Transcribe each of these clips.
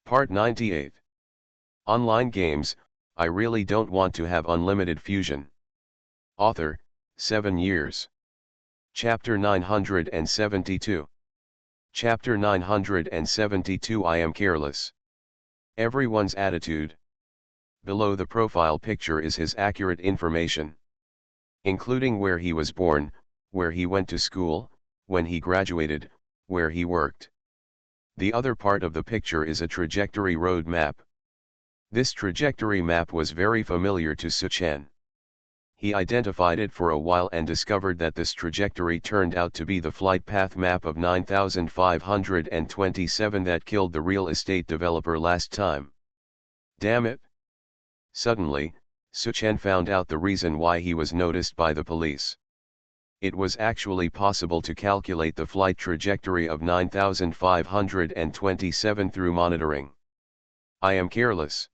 Part 98. Online games, I really don't want to have unlimited fusion. Author, 7 years. Chapter 972. Chapter 972 I am careless. Everyone's attitude. Below the profile picture is his accurate information, including where he was born, where he went to school, when he graduated, where he worked. The other part of the picture is a trajectory road map. This trajectory map was very familiar to Suchen. He identified it for a while and discovered that this trajectory turned out to be the flight path map of 9527 that killed the real estate developer last time. Damn it! Suddenly, Suchen found out the reason why he was noticed by the police. It was actually possible to calculate the flight trajectory of 9527 through monitoring. I am careless.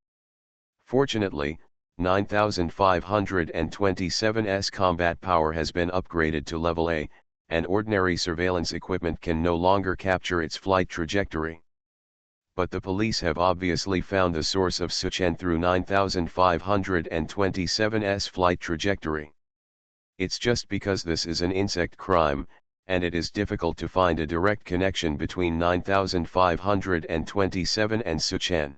Fortunately, 9527's combat power has been upgraded to level A, and ordinary surveillance equipment can no longer capture its flight trajectory. But the police have obviously found the source of Suchen through 9527's flight trajectory. It's just because this is an insect crime, and it is difficult to find a direct connection between 9527 and Suchen.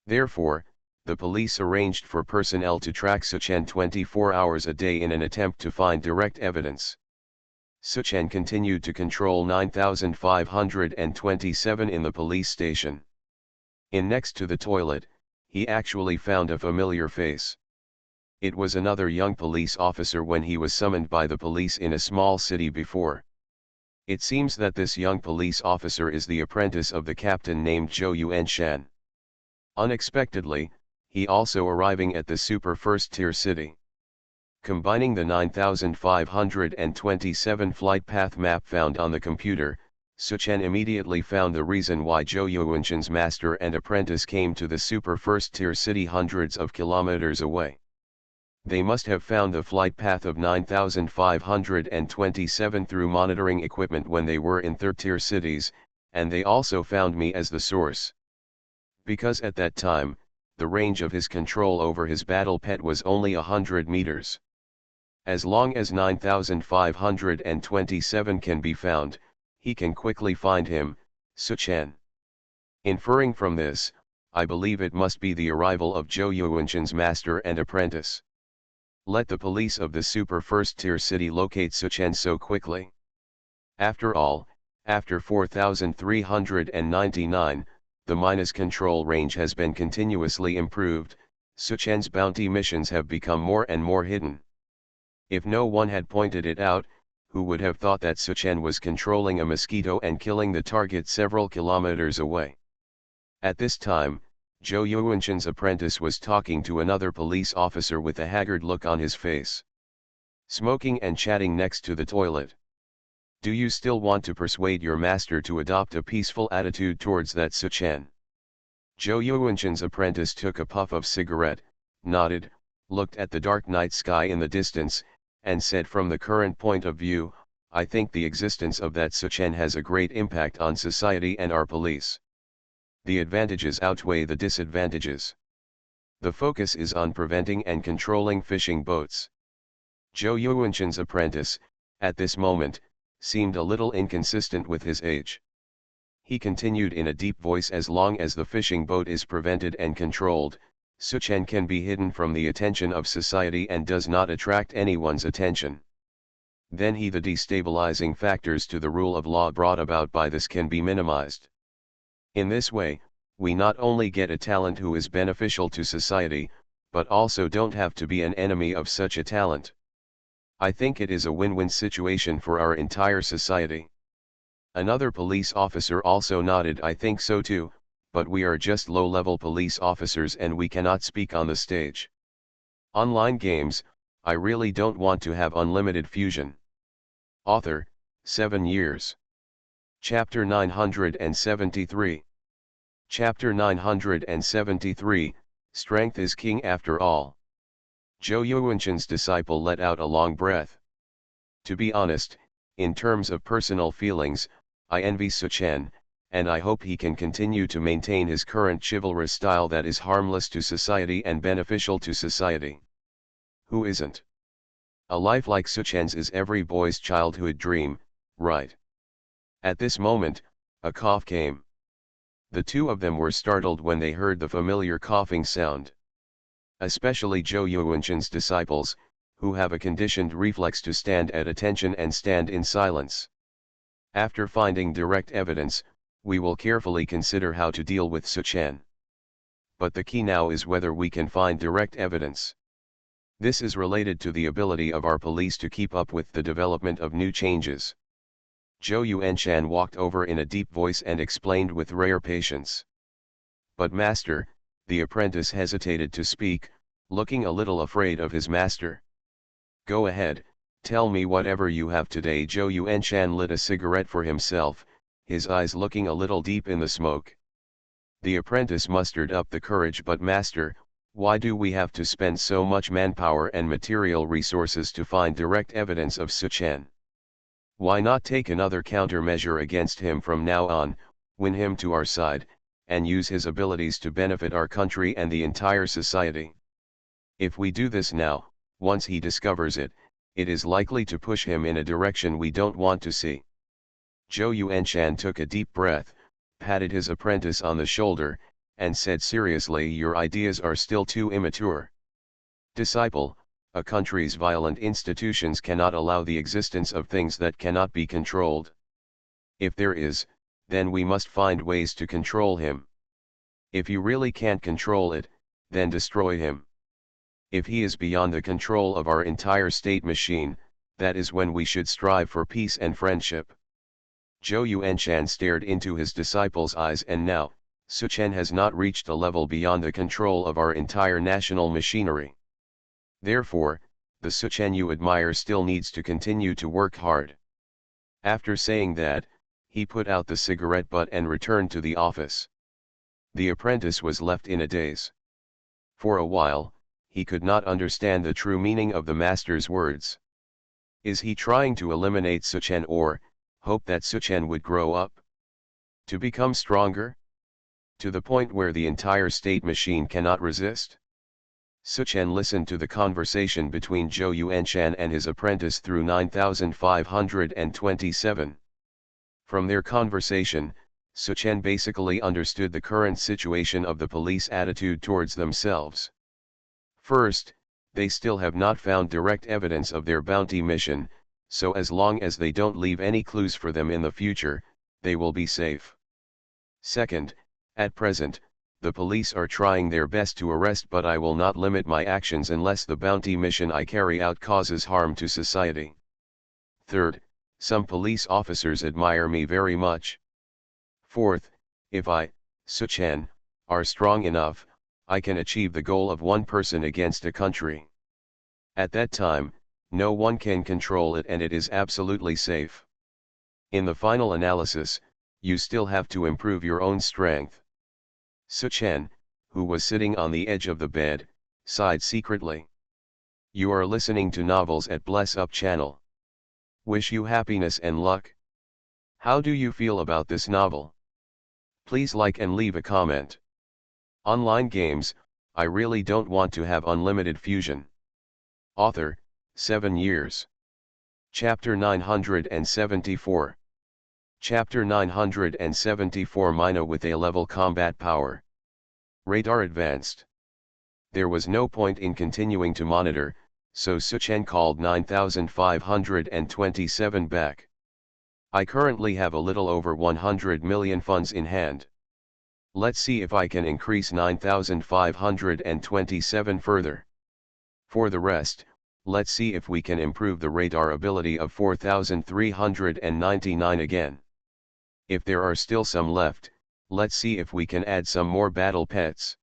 Therefore, the police arranged for personnel to track Suchen 24 hours a day in an attempt to find direct evidence. Suchen continued to control 9527 in the police station. Next to the toilet, he actually found a familiar face. It was another young police officer when he was summoned by the police in a small city before. It seems that this young police officer is the apprentice of the captain named Zhou Yuanshan. Unexpectedly, he also arriving at the super first-tier city. Combining the 9527 flight path map found on the computer, Suchen immediately found the reason why Zhou Yuanshan's master and apprentice came to the super first-tier city hundreds of kilometers away. They must have found the flight path of 9527 through monitoring equipment when they were in third-tier cities, and they also found me as the source. Because at that time, the range of his control over his battle pet was only 100 meters. As long as 9527 can be found, he can quickly find him, Suchen. Inferring from this, I believe it must be the arrival of Zhou Yuanshan's master and apprentice. Let the police of the super first-tier city locate Suchen so quickly. After all, after 4399, the minus control range has been continuously improved. Suchen's bounty missions have become more and more hidden. If no one had pointed it out, who would have thought that Suchen was controlling a mosquito and killing the target several kilometers away? At this time, Zhou Yuanshan's apprentice was talking to another police officer with a haggard look on his face, smoking and chatting next to the toilet. Do you still want to persuade your master to adopt a peaceful attitude towards that Suchen? Zhou Yuanshan's apprentice took a puff of cigarette, nodded, looked at the dark night sky in the distance, and said, from the current point of view, I think the existence of that Suchen has a great impact on society and our police. The advantages outweigh the disadvantages. The focus is on preventing and controlling fishing boats. Zhou Yuanshan's apprentice, at this moment, seemed a little inconsistent with his age. He continued in a deep voice, as long as the fishing boat is prevented and controlled, Suchen can be hidden from the attention of society and does not attract anyone's attention. Then the destabilizing factors to the rule of law brought about by this can be minimized. In this way, we not only get a talent who is beneficial to society, but also don't have to be an enemy of such a talent. I think it is a win-win situation for our entire society. Another police officer also nodded. I think so too, but we are just low-level police officers and we cannot speak on the stage. Online games, I really don't want to have unlimited fusion. Author, 7 years. Chapter 973. Chapter 973, Strength is King After All. Zhou Yuanshan's disciple let out a long breath. To be honest, in terms of personal feelings, I envy Suchen, and I hope he can continue to maintain his current chivalrous style that is harmless to society and beneficial to society. Who isn't? A life like Suchen's is every boy's childhood dream, right? At this moment, a cough came. The two of them were startled when they heard the familiar coughing sound. Especially Zhou Yuanshan's disciples, who have a conditioned reflex to stand at attention and stand in silence. After finding direct evidence, we will carefully consider how to deal with Suchen. But the key now is whether we can find direct evidence. This is related to the ability of our police to keep up with the development of new changes. Zhou Yuanshan walked over in a deep voice and explained with rare patience. But master, the apprentice hesitated to speak, looking a little afraid of his master. Go ahead, tell me whatever you have today. Zhou Yuanshan lit a cigarette for himself, his eyes looking a little deep in the smoke. The apprentice mustered up the courage. But master, why do we have to spend so much manpower and material resources to find direct evidence of Suchen? Why not take another countermeasure against him from now on, win him to our side, and use his abilities to benefit our country and the entire society? If we do this now, once he discovers it, it is likely to push him in a direction we don't want to see. Zhou Yuanshan took a deep breath, patted his apprentice on the shoulder, and said seriously, your ideas are still too immature. Disciple, a country's violent institutions cannot allow the existence of things that cannot be controlled. If there is, then we must find ways to control him. If you really can't control it, then destroy him. If he is beyond the control of our entire state machine, that is when we should strive for peace and friendship. Zhou Yuanshan stared into his disciple's eyes. And now, Suchen has not reached a level beyond the control of our entire national machinery. Therefore, the Suchen you admire still needs to continue to work hard. After saying that, he put out the cigarette butt and returned to the office. The apprentice was left in a daze. For a while, he could not understand the true meaning of the master's words. Is he trying to eliminate Suchen or hope that Suchen would grow up? To become stronger? To the point where the entire state machine cannot resist? Suchen listened to the conversation between Zhou Yuanshan and his apprentice through 9527. From their conversation, Suchen basically understood the current situation of the police attitude towards themselves. First, they still have not found direct evidence of their bounty mission, so as long as they don't leave any clues for them in the future, they will be safe. Second, at present, the police are trying their best to arrest, but I will not limit my actions unless the bounty mission I carry out causes harm to society. Third, some police officers admire me very much. Fourth, if I, Suchen, are strong enough, I can achieve the goal of one person against a country. At that time, no one can control it and it is absolutely safe. In the final analysis, you still have to improve your own strength. Suchen, who was sitting on the edge of the bed, sighed secretly. You are listening to Novels at Bless Up channel. Wish you happiness and luck. How do you feel about this novel? Please like and leave a comment. Online games, I really don't want to have unlimited fusion. Author, 7 years. Chapter 974. Chapter 974 Mina with A-level combat power. Radar advanced. There was no point in continuing to monitor, so Suchen called 9527 back. I currently have a little over 100 million funds in hand. Let's see if I can increase 9527 further. For the rest, let's see if we can improve the radar ability of 4399 again. If there are still some left, let's see if we can add some more battle pets.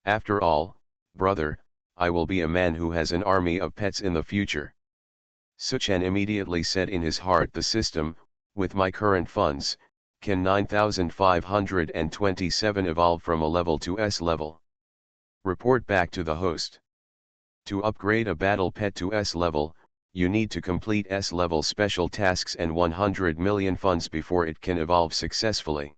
After all, brother, I will be a man who has an army of pets in the future. Suchen immediately said in his heart, the system, with my current funds, can 9527 evolve from a level to S level. Report back to the host. To upgrade a battle pet to S level, you need to complete S level special tasks and 100 million funds before it can evolve successfully.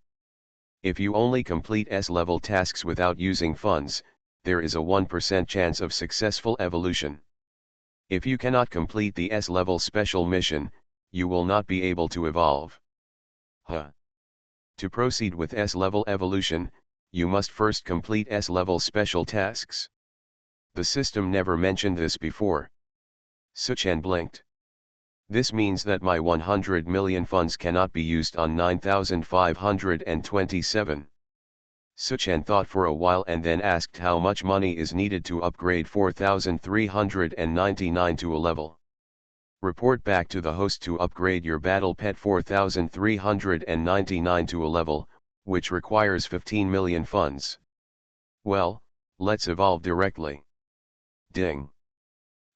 If you only complete S-level tasks without using funds, there is a 1% chance of successful evolution. If you cannot complete the S-level special mission, you will not be able to evolve. To proceed with S-level evolution, you must first complete S-level special tasks. The system never mentioned this before. Suchan blinked. This means that my 100 million funds cannot be used on 9527. Suchan thought for a while and then asked how much money is needed to upgrade 4399 to a level. Report back to the host to upgrade your battle pet 4399 to a level, which requires 15 million funds. Well, let's evolve directly. Ding.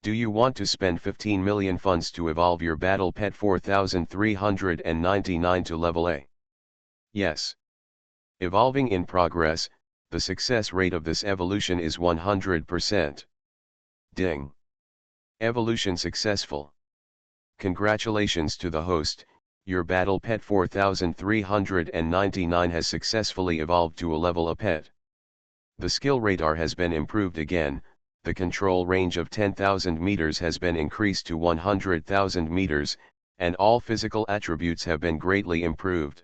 Do you want to spend 15 million funds to evolve your battle pet 4399 to level A? Yes. Evolving in progress, the success rate of this evolution is 100%. Ding. Evolution successful. Congratulations to the host, your battle pet 4399 has successfully evolved to a level A pet. The skill radar has been improved again, the control range of 10,000 meters has been increased to 100,000 meters, and all physical attributes have been greatly improved.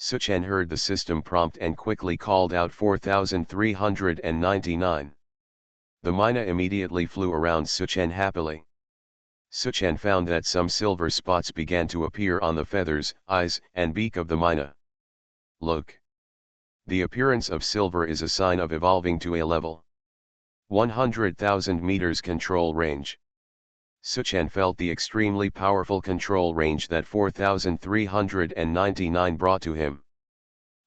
Suchan heard the system prompt and quickly called out 4399. The Mina immediately flew around Suchan happily. Suchan found that some silver spots began to appear on the feathers, eyes, and beak of the Mina. Look. The appearance of silver is a sign of evolving to a level 100,000 meters control range. Suchan felt the extremely powerful control range that 4399 brought to him.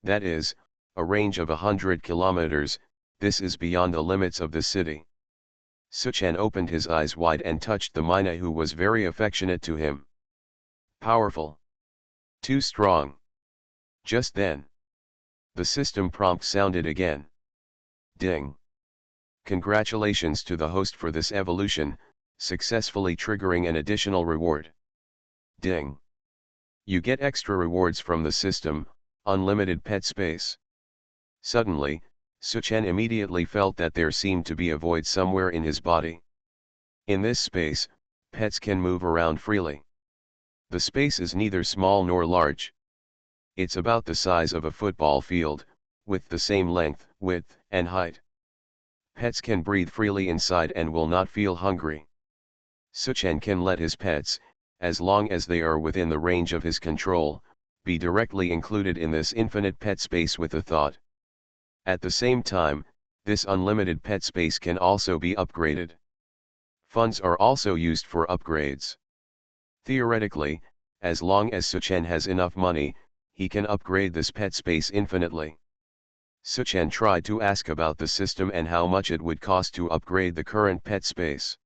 That is, a range of 100 kilometers, this is beyond the limits of the city. Suchan opened his eyes wide and touched the Mina, who was very affectionate to him. Powerful. Too strong. Just then, the system prompt sounded again. Ding. Congratulations to the host for this evolution, successfully triggering an additional reward. Ding. You get extra rewards from the system, unlimited pet space. Suddenly, Suchan immediately felt that there seemed to be a void somewhere in his body. In this space, pets can move around freely. The space is neither small nor large. It's about the size of a football field, with the same length, width, and height. Pets can breathe freely inside and will not feel hungry. Suchan can let his pets, as long as they are within the range of his control, be directly included in this infinite pet space with a thought. At the same time, this unlimited pet space can also be upgraded. Funds are also used for upgrades. Theoretically, as long as Suchan has enough money, he can upgrade this pet space infinitely. Suchan tried to ask about the system and how much it would cost to upgrade the current pet space.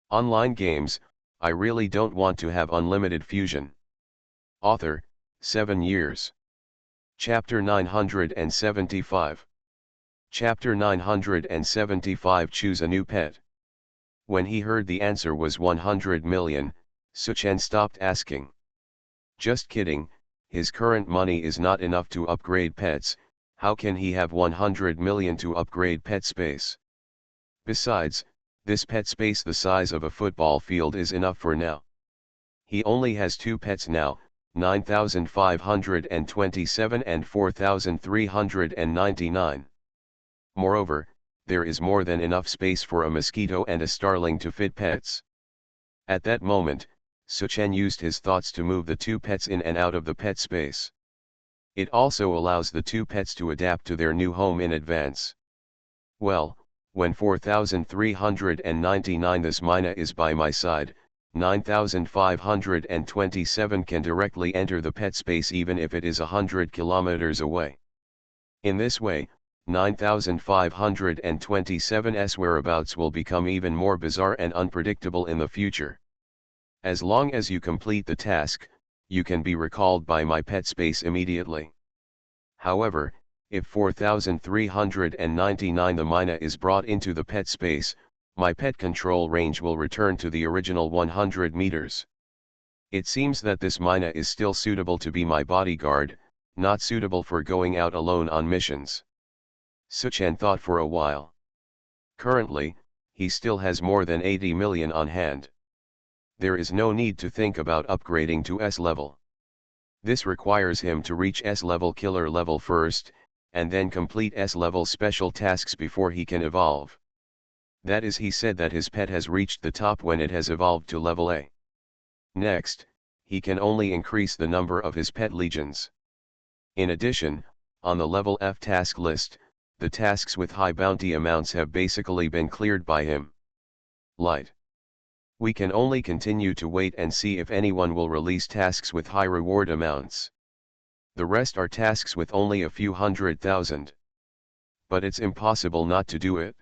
Online games, I really don't want to have unlimited fusion. Author, 7 years. Chapter 975. Chapter 975 Choose a new pet. When he heard the answer was 100 million, Suchan stopped asking. Just kidding, his current money is not enough to upgrade pets, how can he have 100 million to upgrade pet space? Besides, this pet space the size of a football field is enough for now. He only has 2 pets now, 9527 and 4399. Moreover, there is more than enough space for a mosquito and a starling to fit pets. At that moment, Suchan used his thoughts to move the 2 pets in and out of the pet space. It also allows the 2 pets to adapt to their new home in advance. Well, when 4399 this Mina is by my side, 9527 can directly enter the pet space even if it is 100 kilometers away. In this way, 9527's whereabouts will become even more bizarre and unpredictable in the future. As long as you complete the task, you can be recalled by my pet space immediately. However, if 4399 the Mina is brought into the pet space, my pet control range will return to the original 100 meters. It seems that this Mina is still suitable to be my bodyguard, not suitable for going out alone on missions. Suchan thought for a while. Currently, he still has more than 80 million on hand. There is no need to think about upgrading to S level. This requires him to reach S level killer level first, and then complete S level special tasks before he can evolve. That is, he said that his pet has reached the top when it has evolved to level A. Next, he can only increase the number of his pet legions. In addition, on the level F task list, the tasks with high bounty amounts have basically been cleared by him. Light. We can only continue to wait and see if anyone will release tasks with high reward amounts. The rest are tasks with only a few 100,000. But it's impossible not to do it.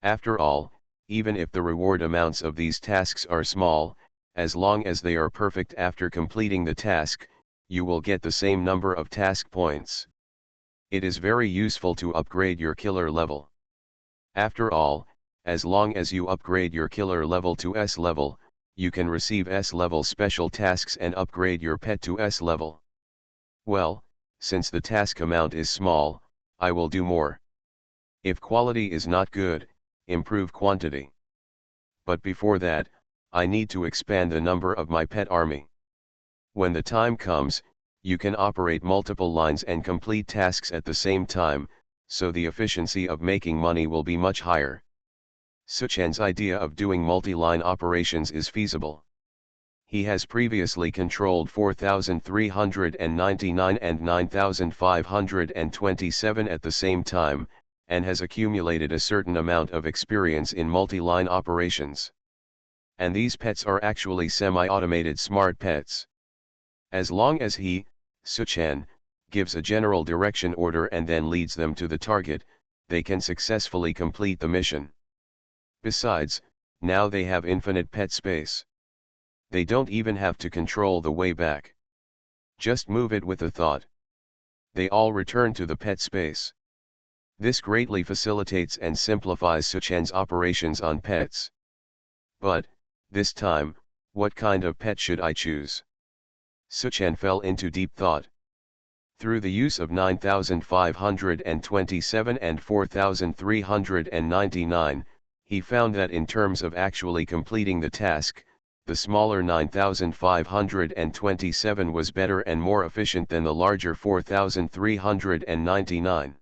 After all, even if the reward amounts of these tasks are small, as long as they are perfect after completing the task, you will get the same number of task points. It is very useful to upgrade your killer level. After all, as long as you upgrade your killer level to S level, you can receive S level special tasks and upgrade your pet to S level. Well, since the task amount is small, I will do more. If quality is not good, improve quantity. But before that, I need to expand the number of my pet army. When the time comes, you can operate multiple lines and complete tasks at the same time, so the efficiency of making money will be much higher. Suchan's idea of doing multi-line operations is feasible. He has previously controlled 4,399 and 9,527 at the same time, and has accumulated a certain amount of experience in multi-line operations. And these pets are actually semi-automated smart pets. As long as he, Suchan, gives a general direction order and then leads them to the target, they can successfully complete the mission. Besides, now they have infinite pet space. They don't even have to control the way back. Just move it with a thought. They all return to the pet space. This greatly facilitates and simplifies Suchan's operations on pets. But, this time, what kind of pet should I choose? Suchan fell into deep thought. Through the use of 9,527 and 4,399, he found that in terms of actually completing the task, the smaller 9,527 was better and more efficient than the larger 4,399.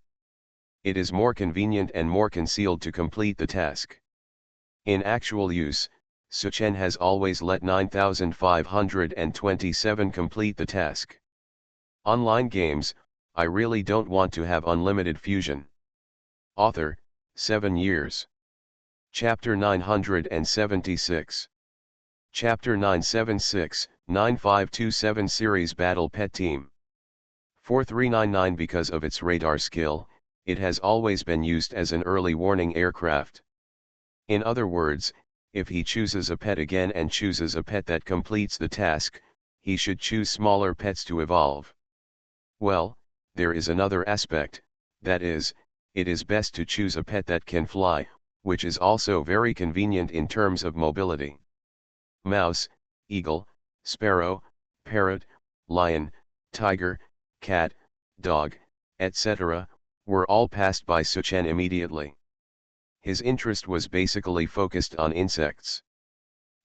It is more convenient and more concealed to complete the task. In actual use, Suchan has always let 9,527 complete the task. Online games, I really don't want to have unlimited fusion. Author, 7 years. Chapter 976. Chapter 976, 9527 Series Battle Pet Team. 4399. Because of its radar skill, it has always been used as an early warning aircraft. In other words, if he chooses a pet again and chooses a pet that completes the task, he should choose smaller pets to evolve. Well, there is another aspect, that is, it is best to choose a pet that can fly, which is also very convenient in terms of mobility. Mouse, eagle, sparrow, parrot, lion, tiger, cat, dog, etc., were all passed by Suchan immediately. His interest was basically focused on insects.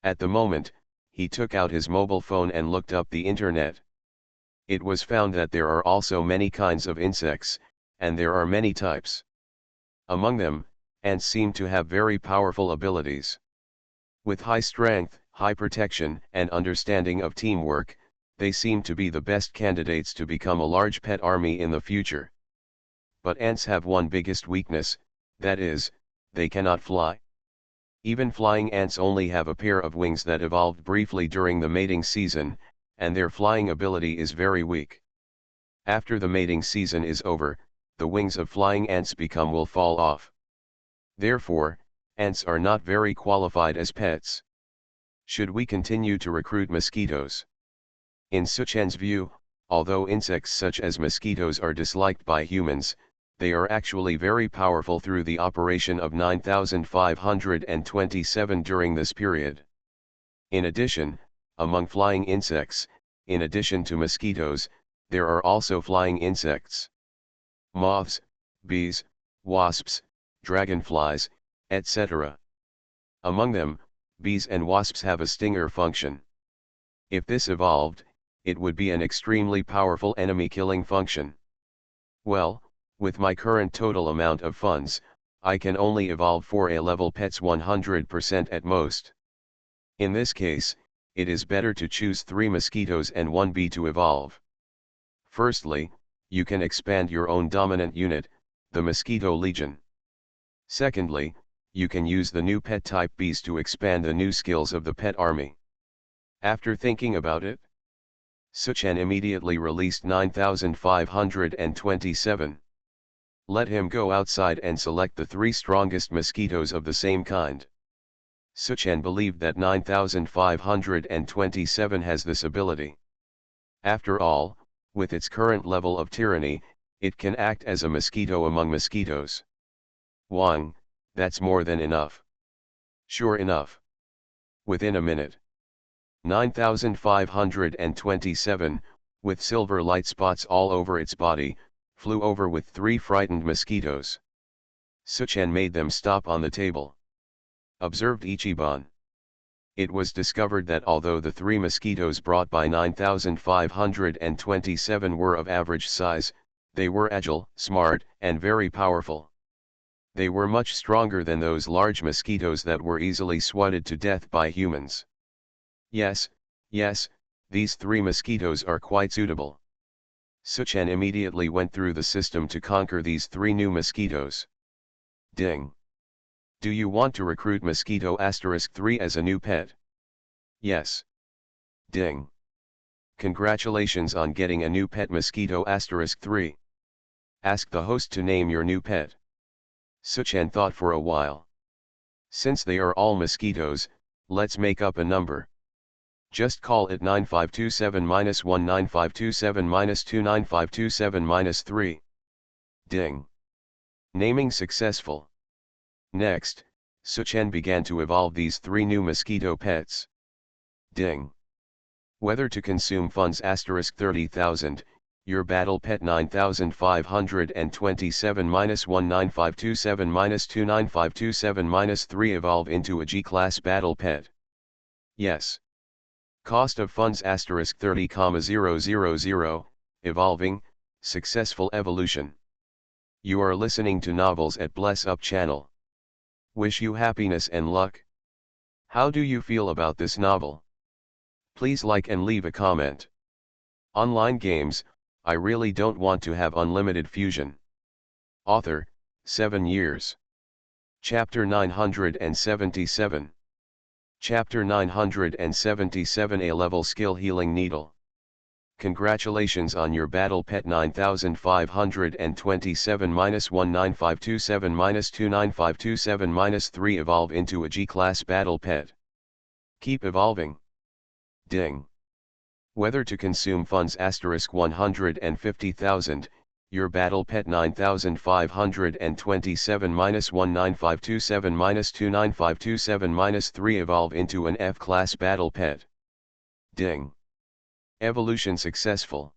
At the moment, he took out his mobile phone and looked up the internet. It was found that there are also many kinds of insects, and there are many types. Among them, ants seem to have very powerful abilities. With high strength, high protection, and understanding of teamwork, they seem to be the best candidates to become a large pet army in the future. But ants have one biggest weakness, that is, they cannot fly. Even flying ants only have a pair of wings that evolved briefly during the mating season, and their flying ability is very weak. After the mating season is over, the wings of flying ants will fall off. Therefore, ants are not very qualified as pets. Should we continue to recruit mosquitoes? In Suchan's view, although insects such as mosquitoes are disliked by humans, they are actually very powerful through the operation of 9,527 during this period. In addition, among flying insects, in addition to mosquitoes, there are also flying insects. Moths, bees, wasps, dragonflies, etc. Among them, bees and wasps have a stinger function. If this evolved, it would be an extremely powerful enemy-killing function. Well, with my current total amount of funds, I can only evolve 4 A-level pets 100% at most. In this case, it is better to choose 3 mosquitoes and 1 bee to evolve. Firstly, you can expand your own dominant unit, the Mosquito Legion. Secondly, you can use the new pet type bees to expand the new skills of the pet army. After thinking about it, Suchan immediately released 9527. Let him go outside and select the 3 strongest mosquitoes of the same kind. Suchan believed that 9527 has this ability. After all, with its current level of tyranny, it can act as a mosquito among mosquitoes. Wang, that's more than enough. Sure enough. Within a minute, 9527, with silver light spots all over its body, flew over with 3 frightened mosquitoes. Suchan made them stop on the table. Observed Ichiban. It was discovered that although the 3 mosquitoes brought by 9527 were of average size, they were agile, smart, and very powerful. They were much stronger than those large mosquitoes that were easily swatted to death by humans. Yes, these 3 mosquitoes are quite suitable. Suchan immediately went through the system to conquer these 3 new mosquitoes. Ding. Do you want to recruit Mosquito *3 as a new pet? Yes. Ding. Congratulations on getting a new pet Mosquito *3. Ask the host to name your new pet. Suchan thought for a while. Since they are all mosquitoes, let's make up a number. Just call it 9527-1 9527-2 9527-3. Ding. Naming successful. Next, Suchan began to evolve these 3 new mosquito pets. Ding. Whether to consume funds *30,000, your battle pet 9527-1 9527-2 9527-3 evolve into a G-class battle pet. Yes. Cost of funds *30,000, evolving, successful evolution. You are listening to Novels at Bless Up channel. Wish you happiness and luck. How do you feel about this novel? Please like and leave a comment. Online games, I really don't want to have unlimited fusion. Author, 7 years. Chapter 977. Chapter 977 A-level skill healing needle. Congratulations on your battle pet 9527-1 9527-2 9527-3 evolve into a G-class battle pet. Keep evolving. Ding. Whether to consume funds *150,000, your battle pet 9527-1 9527-2 9527-3 evolve into an F-class battle pet. Ding. Evolution successful.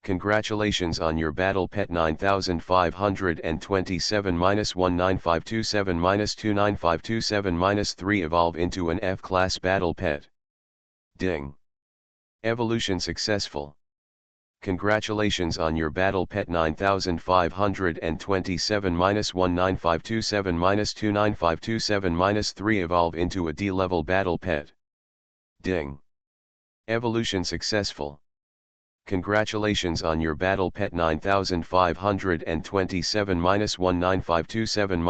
Congratulations on your battle pet 9527-1 9527-2 9527-3 evolve into an F-class battle pet. Ding. Evolution successful. Congratulations on your battle pet 9527-1 9527-2 9527-3 evolve into a D-level battle pet. Ding. Evolution successful. Congratulations on your battle pet 9527-1 9527-2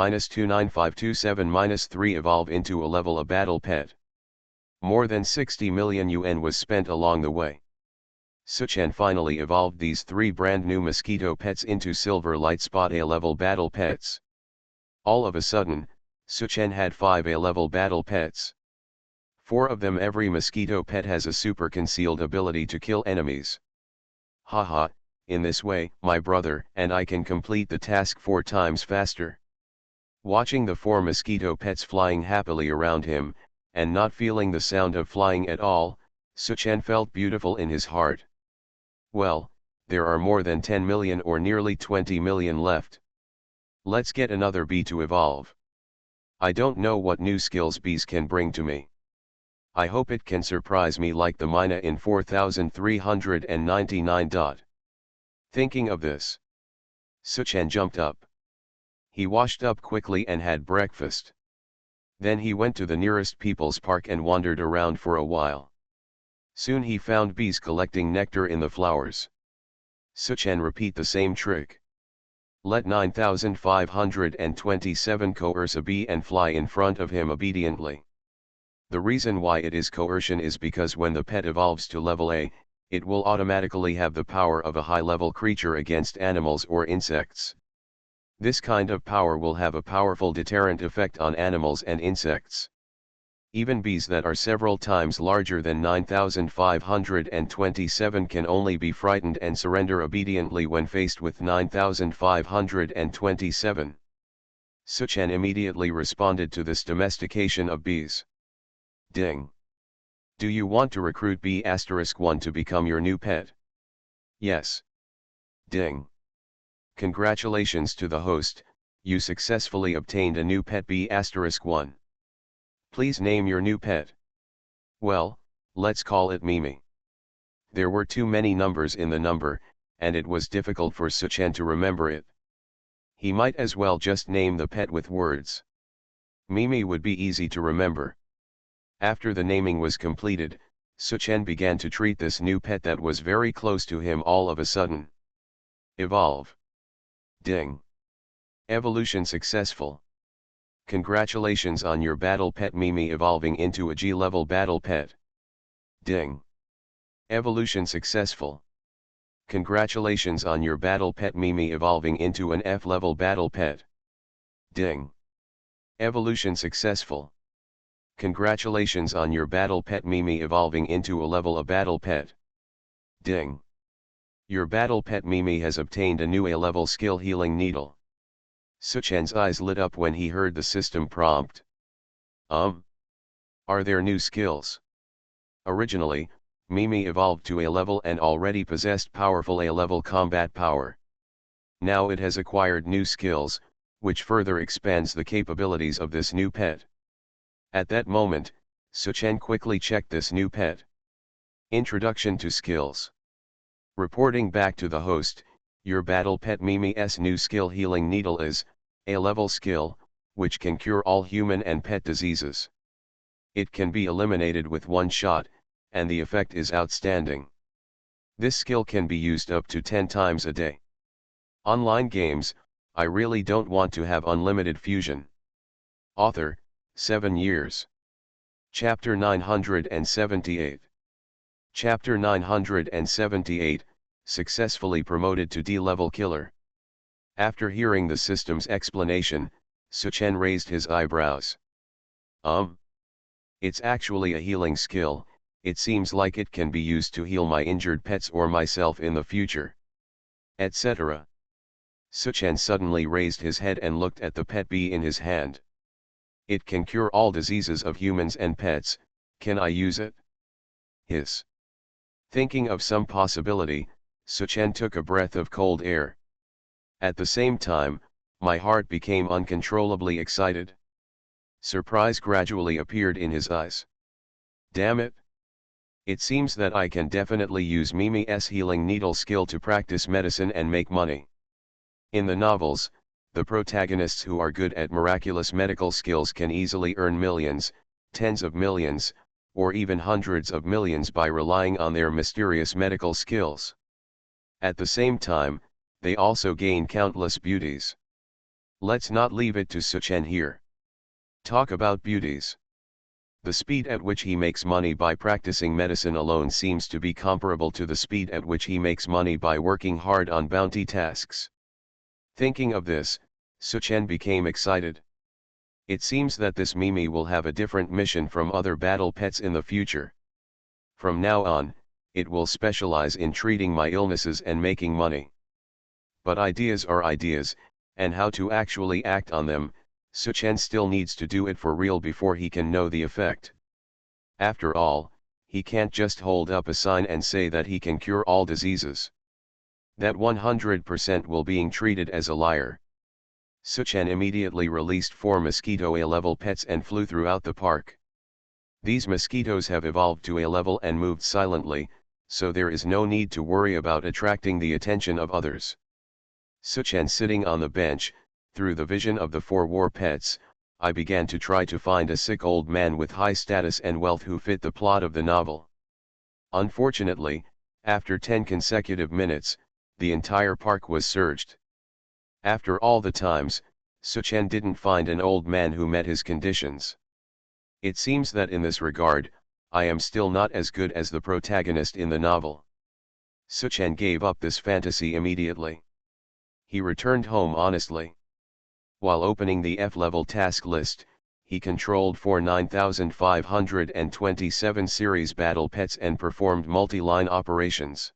9527-3 evolve into a level a battle pet. More than 60 million yuan was spent along the way. Suchan finally evolved these 3 brand new mosquito pets into silver light spot A-level battle pets. All of a sudden, Suchan had 5 A-level battle pets. 4 of them. Every mosquito pet has a super concealed ability to kill enemies. Haha, in this way, my brother and I can complete the task 4 times faster. Watching the 4 mosquito pets flying happily around him, and not feeling the sound of flying at all, Suchan felt beautiful in his heart. Well, there are more than 10 million or nearly 20 million left. Let's get another bee to evolve. I don't know what new skills bees can bring to me. I hope it can surprise me like the Mina in 4399. Thinking of this, Suchen jumped up. He washed up quickly and had breakfast. Then he went to the nearest people's park and wandered around for a while. Soon he found bees collecting nectar in the flowers. Suchen repeat the same trick. Let 9527 coerce a bee and fly in front of him obediently. The reason why it is coercion is because when the pet evolves to level A, it will automatically have the power of a high-level creature against animals or insects. This kind of power will have a powerful deterrent effect on animals and insects. Even bees that are several times larger than 9527 can only be frightened and surrender obediently when faced with 9527. Suchen immediately responded to this domestication of bees. Ding. Do you want to recruit B*1 to become your new pet? Yes. Ding. Congratulations to the host, you successfully obtained a new pet B*1. Please name your new pet. Well, let's call it Mimi. There were too many numbers in the number, and it was difficult for Suchen to remember it. He might as well just name the pet with words. Mimi would be easy to remember. After the naming was completed, Suchen began to treat this new pet that was very close to him all of a sudden. Evolve. Ding. Evolution successful. Congratulations on your battle pet Mimi evolving into a G-level battle pet. Ding. Evolution successful. Congratulations on your battle pet Mimi evolving into an F-level battle pet. Ding. Evolution successful. Congratulations on your battle pet Mimi evolving into a level A battle pet. Ding. Your battle pet Mimi has obtained a new A-level skill healing needle. Suchen's eyes lit up when he heard the system prompt. Are there new skills? Originally, Mimi evolved to A-level and already possessed powerful A-level combat power. Now it has acquired new skills, which further expands the capabilities of this new pet. At that moment, Suchen quickly checked this new pet. Introduction to skills. Reporting back to the host, your battle pet Mimi's new skill healing needle is A-level skill, which can cure all human and pet diseases. It can be eliminated with one shot, and the effect is outstanding. This skill can be used up to 10 times a day. Online games, I really don't want to have unlimited fusion. Author, 7 years. Chapter 978. Chapter 978, Successfully Promoted to D-Level Killer. After hearing the system's explanation, Suchen raised his eyebrows. It's actually a healing skill, it seems like it can be used to heal my injured pets or myself in the future. Etc. Suchen suddenly raised his head and looked at the pet bee in his hand. It can cure all diseases of humans and pets, can I use it? Hiss. Thinking of some possibility, Suchen took a breath of cold air. At the same time, my heart became uncontrollably excited. Surprise gradually appeared in his eyes. Damn it! It seems that I can definitely use Mimi's healing needle skill to practice medicine and make money. In the novels, the protagonists who are good at miraculous medical skills can easily earn millions, tens of millions, or even hundreds of millions by relying on their mysterious medical skills. At the same time, they also gain countless beauties. Let's not leave it to Suchen here. Talk about beauties. The speed at which he makes money by practicing medicine alone seems to be comparable to the speed at which he makes money by working hard on bounty tasks. Thinking of this, Suchen became excited. It seems that this Mimi will have a different mission from other battle pets in the future. From now on, it will specialize in treating my illnesses and making money. But ideas are ideas, and how to actually act on them, Suchen still needs to do it for real before he can know the effect. After all, he can't just hold up a sign and say that he can cure all diseases. That 100% will being treated as a liar. Suchan immediately released 4 mosquito A-level pets and flew throughout the park. These mosquitoes have evolved to A-level and moved silently, so there is no need to worry about attracting the attention of others. Suchan sitting on the bench, through the vision of the 4 war pets, I began to try to find a sick old man with high status and wealth who fit the plot of the novel. Unfortunately, after 10 consecutive minutes, the entire park was searched. After all the times, Suchan didn't find an old man who met his conditions. It seems that in this regard, I am still not as good as the protagonist in the novel. Suchan gave up this fantasy immediately. He returned home honestly. While opening the F-level task list, he controlled 9,527 series battle pets and performed multi-line operations.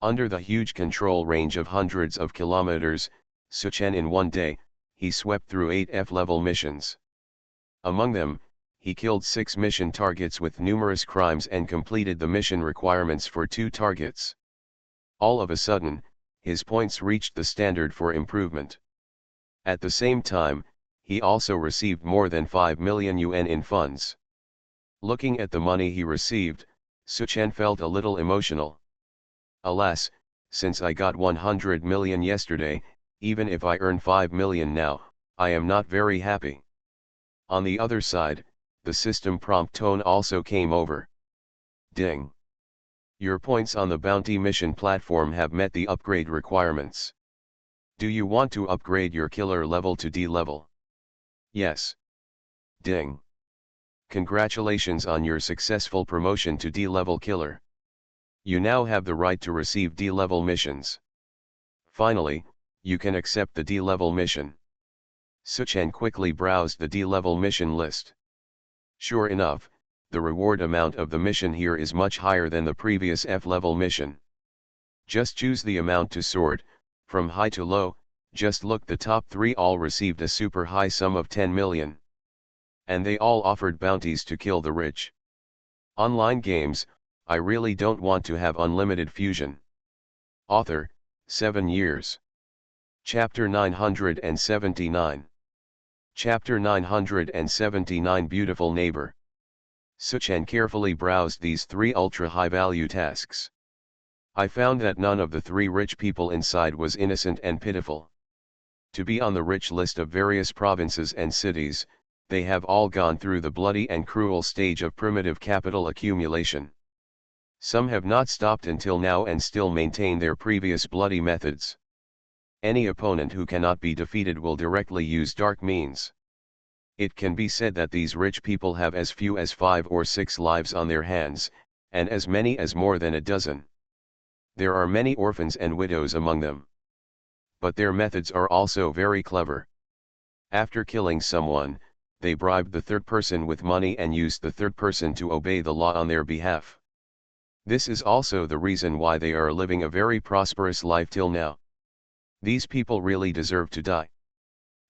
Under the huge control range of hundreds of kilometers, Suchan in one day, he swept through 8 F-level missions. Among them, he killed 6 mission targets with numerous crimes and completed the mission requirements for 2 targets. All of a sudden, his points reached the standard for improvement. At the same time, he also received more than 5 million yuan in funds. Looking at the money he received, Suchan felt a little emotional. Alas, since I got 100 million yesterday, even if I earn 5 million now, I am not very happy. On the other side, the system prompt tone also came over. Ding! Your points on the bounty mission platform have met the upgrade requirements. Do you want to upgrade your killer level to D level? Yes. Ding! Congratulations on your successful promotion to D level killer. You now have the right to receive D level missions. Finally, you can accept the D level mission. Suchan quickly browsed the D level mission list. Sure enough, the reward amount of the mission here is much higher than the previous F-level mission. Just choose the amount to sort, from high to low. Just look, the top 3 all received a super high sum of 10 million. And they all offered bounties to kill the rich. Online games, I really don't want to have unlimited fusion. Author, 7 years. Chapter 979. Chapter 979 Beautiful Neighbor. Suchan carefully browsed these 3 ultra-high-value tasks. I found that none of the 3 rich people inside was innocent and pitiful. To be on the rich list of various provinces and cities, they have all gone through the bloody and cruel stage of primitive capital accumulation. Some have not stopped until now and still maintain their previous bloody methods. Any opponent who cannot be defeated will directly use dark means. It can be said that these rich people have as few as 5 or 6 lives on their hands, and as many as more than a dozen. There are many orphans and widows among them. But their methods are also very clever. After killing someone, they bribe the third person with money and use the third person to obey the law on their behalf. This is also the reason why they are living a very prosperous life till now. These people really deserve to die.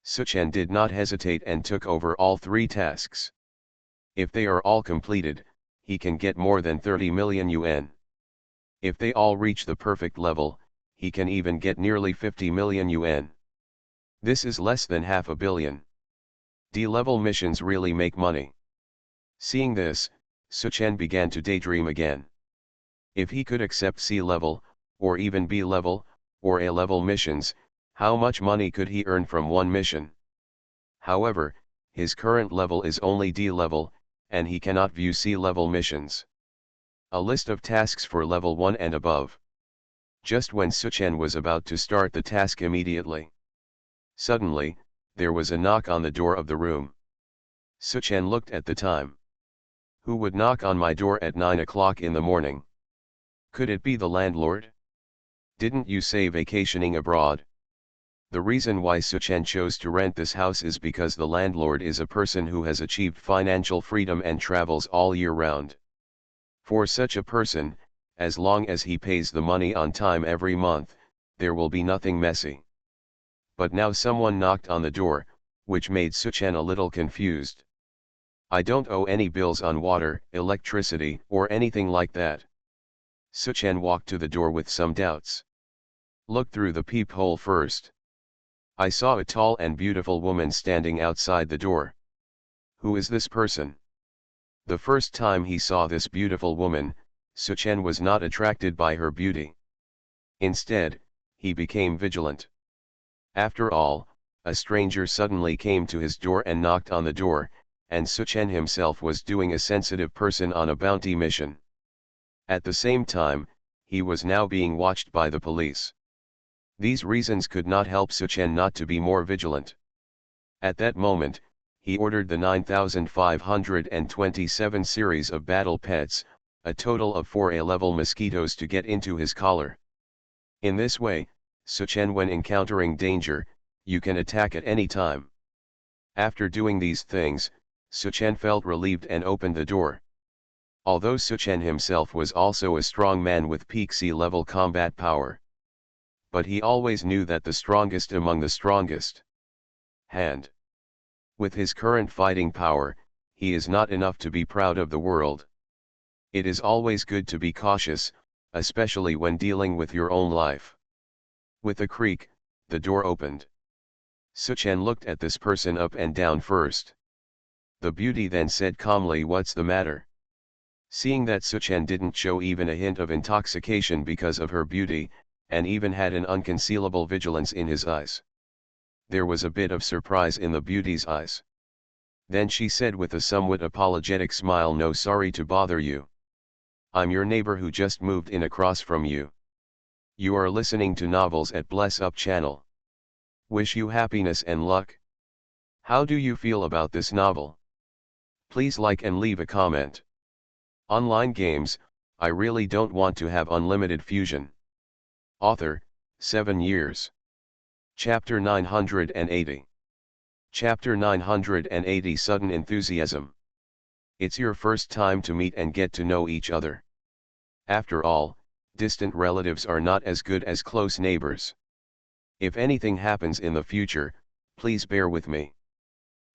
Suchan did not hesitate and took over all 3 tasks. If they are all completed, he can get more than 30 million yuan. If they all reach the perfect level, he can even get nearly 50 million yuan. This is less than $500 million. D-level missions really make money. Seeing this, Suchan began to daydream again. If he could accept C-level, or even B-level, or A-level missions, how much money could he earn from one mission? However, his current level is only D-level, and he cannot view C-level missions. A list of tasks for level 1 and above. Just when Suchan was about to start the task immediately. Suddenly, there was a knock on the door of the room. Suchan looked at the time. Who would knock on my door at 9 o'clock in the morning? Could it be the landlord? Didn't you say vacationing abroad? The reason why Suchan chose to rent this house is because the landlord is a person who has achieved financial freedom and travels all year round. For such a person, as long as he pays the money on time every month, there will be nothing messy. But now someone knocked on the door, which made Suchan a little confused. I don't owe any bills on water, electricity, or anything like that. Suchan walked to the door with some doubts. Look through the peephole first. I saw a tall and beautiful woman standing outside the door. Who is this person? The first time he saw this beautiful woman, Suchen was not attracted by her beauty. Instead, he became vigilant. After all, a stranger suddenly came to his door and knocked on the door, and Suchen himself was doing a sensitive person on a bounty mission. At the same time, he was now being watched by the police. These reasons could not help Suchen not to be more vigilant. At that moment, he ordered the 9527 series of battle pets, a total of 4 A-level mosquitoes, to get into his collar. In this way, Suchen, when encountering danger, you can attack at any time. After doing these things, Suchen felt relieved and opened the door. Although Suchen himself was also a strong man with peak C-level combat power. But he always knew that the strongest among the strongest. With his current fighting power, he is not enough to be proud of the world. It is always good to be cautious, especially when dealing with your own life. With a creak, the door opened. Suchen looked at this person up and down first. The beauty then said calmly, "What's the matter?" Seeing that Suchen didn't show even a hint of intoxication because of her beauty, and even had an unconcealable vigilance in his eyes, there was a bit of surprise in the beauty's eyes. Then she said with a somewhat apologetic smile, "No, sorry to bother you. I'm your neighbor who just moved in across from you. You are listening to novels at Bless Up channel. Wish you happiness and luck. How do you feel about this novel? Please like and leave a comment. Online games, I really don't want to have unlimited fusion." Author, 7 years. Chapter 980. Chapter 980, Sudden Enthusiasm. It's your first time to meet and get to know each other. After all, distant relatives are not as good as close neighbors. If anything happens in the future, please bear with me.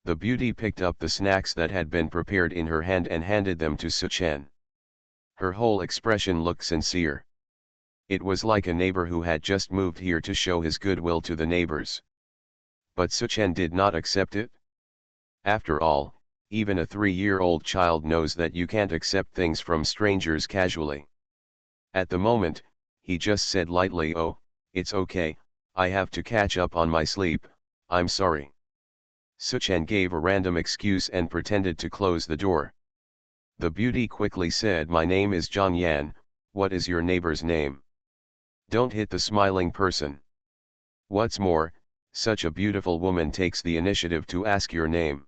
The beauty picked up the snacks that had been prepared in her hand and handed them to Suchen. Her whole expression looked sincere. It was like a neighbor who had just moved here to show his goodwill to the neighbors. But Suchen did not accept it. After all, even a 3-year-old child knows that you can't accept things from strangers casually. At the moment, he just said lightly, "Oh, it's okay, I have to catch up on my sleep, I'm sorry." Suchen gave a random excuse and pretended to close the door. The beauty quickly said, "My name is Zhang Yan, what is your neighbor's name?" Don't hit the smiling person. What's more, such a beautiful woman takes the initiative to ask your name.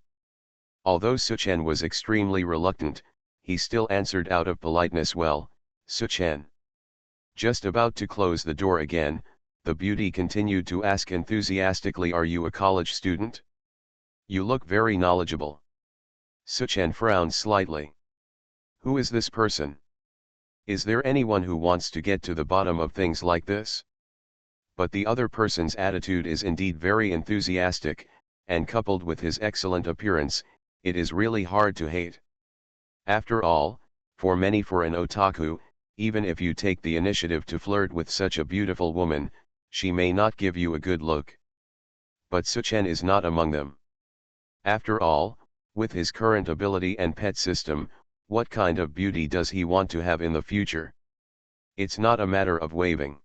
Although Suchen was extremely reluctant, he still answered out of politeness, "Well, Suchen." Just about to close the door again, the beauty continued to ask enthusiastically, "Are you a college student? You look very knowledgeable." Suchen frowned slightly. Who is this person? Is there anyone who wants to get to the bottom of things like this? But the other person's attitude is indeed very enthusiastic, and coupled with his excellent appearance, it is really hard to hate. After all, for an otaku, even if you take the initiative to flirt with such a beautiful woman, she may not give you a good look. But Suchen is not among them. After all, with his current ability and pet system, what kind of beauty does he want to have in the future? It's not a matter of waving.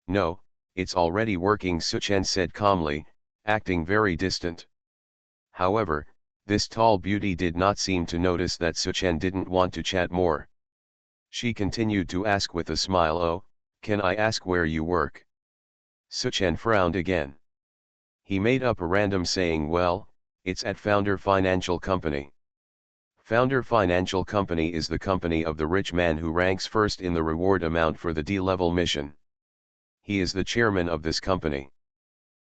No, it's already working, Suchen said calmly, acting very distant. However, this tall beauty did not seem to notice that Suchen didn't want to chat more. She continued to ask with a smile, "Oh, can I ask where you work?" Suchen frowned again. He made up a random saying, "Well, it's at Founder Financial Company." Founder Financial Company is the company of the rich man who ranks first in the reward amount for the D-level mission. He is the chairman of this company.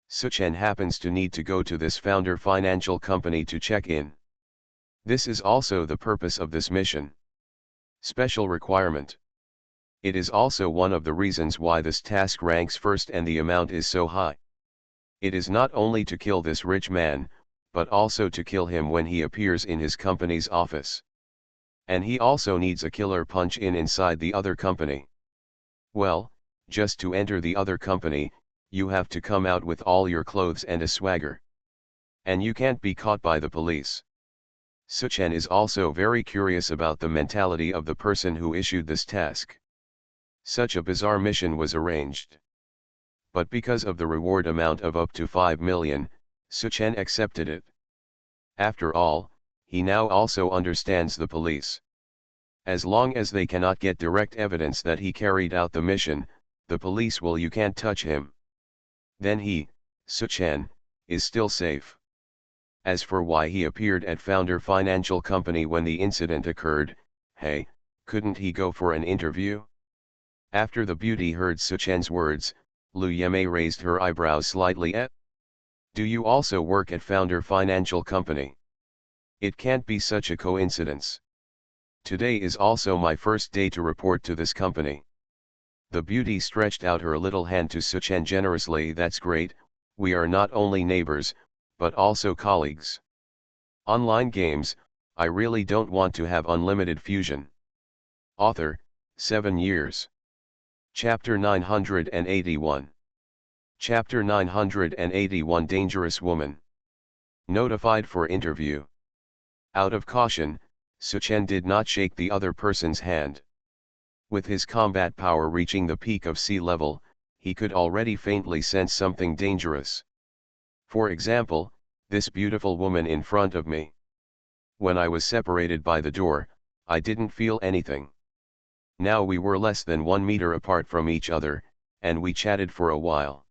Suchen happens to need to go to this Founder Financial Company to check in. This is also the purpose of this mission. Special requirement. It is also one of the reasons why this task ranks first and the amount is so high. It is not only to kill this rich man, but also to kill him when he appears in his company's office. And he also needs a killer punch inside the other company. Well, just to enter the other company, you have to come out with all your clothes and a swagger. And you can't be caught by the police. Suchen is also very curious about the mentality of the person who issued this task. Such a bizarre mission was arranged. But because of the reward amount of up to 5 million, Suchen accepted it. After all, he now also understands the police. As long as they cannot get direct evidence that he carried out the mission, the police will you can't touch him. Then he, Suchen, is still safe. As for why he appeared at Founder Financial Company when the incident occurred, hey, couldn't he go for an interview? After the beauty heard Suchen's words, Lu Yemei raised her eyebrows slightly. Do you also work at Founder Financial Company? It can't be such a coincidence. Today is also my first day to report to this company. The beauty stretched out her little hand to Suchen generously. That's great, we are not only neighbors, but also colleagues. Online games, I really don't want to have unlimited fusion. Author, 7 years. Chapter 981. Chapter 981 Dangerous Woman. Notified for interview. Out of caution, Suchen did not shake the other person's hand. With his combat power reaching the peak of sea level, he could already faintly sense something dangerous. For example, this beautiful woman in front of me. When I was separated by the door, I didn't feel anything. Now we were less than 1 meter apart from each other, and we chatted for a while.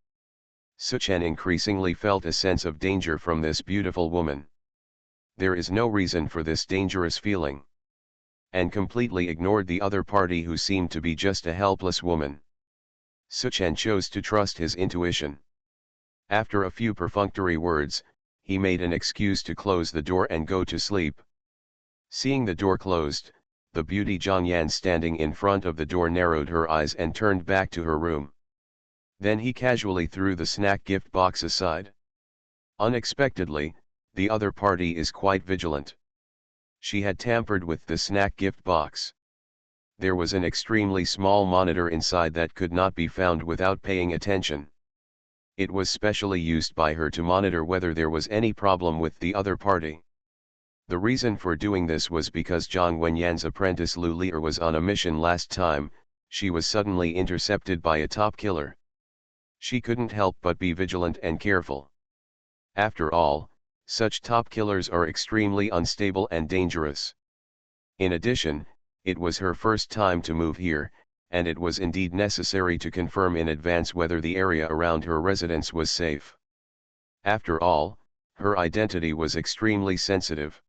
Suchen increasingly felt a sense of danger from this beautiful woman. There is no reason for this dangerous feeling. And completely ignored the other party who seemed to be just a helpless woman. Suchen chose to trust his intuition. After a few perfunctory words, he made an excuse to close the door and go to sleep. Seeing the door closed, the beauty Zhang Yan standing in front of the door narrowed her eyes and turned back to her room. Then he casually threw the snack gift box aside. Unexpectedly, the other party is quite vigilant. She had tampered with the snack gift box. There was an extremely small monitor inside that could not be found without paying attention. It was specially used by her to monitor whether there was any problem with the other party. The reason for doing this was because Zhang Wenyan's apprentice Lu Lier was on a mission last time. She was suddenly intercepted by a top killer. She couldn't help but be vigilant and careful. After all, such top killers are extremely unstable and dangerous. In addition, it was her first time to move here, and it was indeed necessary to confirm in advance whether the area around her residence was safe. After all, her identity was extremely sensitive.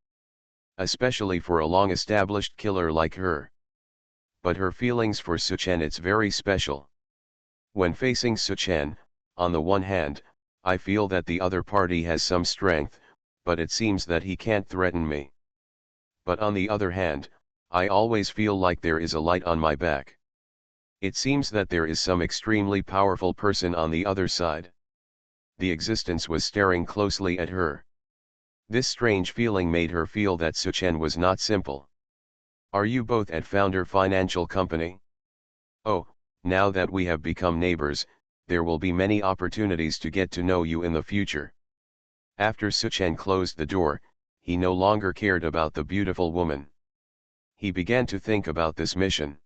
Especially for a long-established killer like her. But her feelings for Suchen it's very special. When facing Suchen, on the one hand, I feel that the other party has some strength, but it seems that he can't threaten me. But on the other hand, I always feel like there is a light on my back. It seems that there is some extremely powerful person on the other side. The existence was staring closely at her. This strange feeling made her feel that Suchen was not simple. Are you both at Founder Financial Company? Oh, now that we have become neighbors, there will be many opportunities to get to know you in the future. After Suchen closed the door, he no longer cared about the beautiful woman. He began to think about this mission.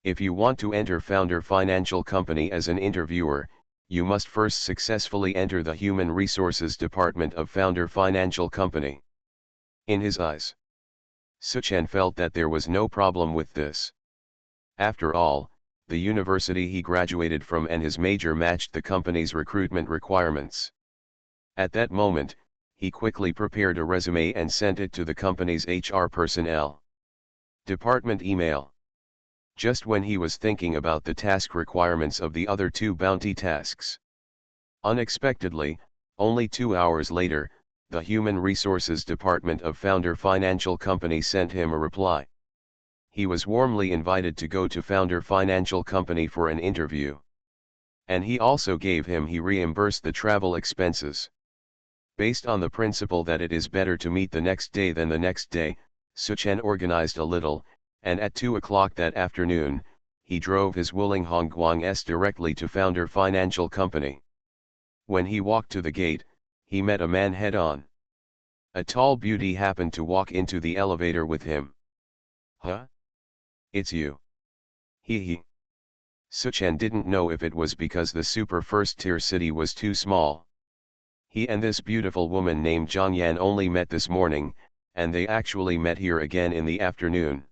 If you want to enter Founder Financial Company as an interviewer, you must first successfully enter the Human Resources Department of Founder Financial Company. In his eyes, Suchen felt that there was no problem with this. After all, the university he graduated from and his major matched the company's recruitment requirements. At that moment, he quickly prepared a resume and sent it to the company's HR personnel department email. Just when he was thinking about the task requirements of the other 2 bounty tasks. Unexpectedly, only 2 hours later, the Human Resources Department of Founder Financial Company sent him a reply. He was warmly invited to go to Founder Financial Company for an interview. And he also gave him he reimbursed the travel expenses. Based on the principle that it is better to meet the next day than the next day, Suchen organized a little, and at 2 o'clock that afternoon, he drove his Wuling Hongguang S directly to Founder Financial Company. When he walked to the gate, he met a man head-on. A tall beauty happened to walk into the elevator with him. "Huh? It's you." He. Suchen didn't know if it was because the super first-tier city was too small. He and this beautiful woman named Zhang Yan only met this morning, and they actually met here again in the afternoon.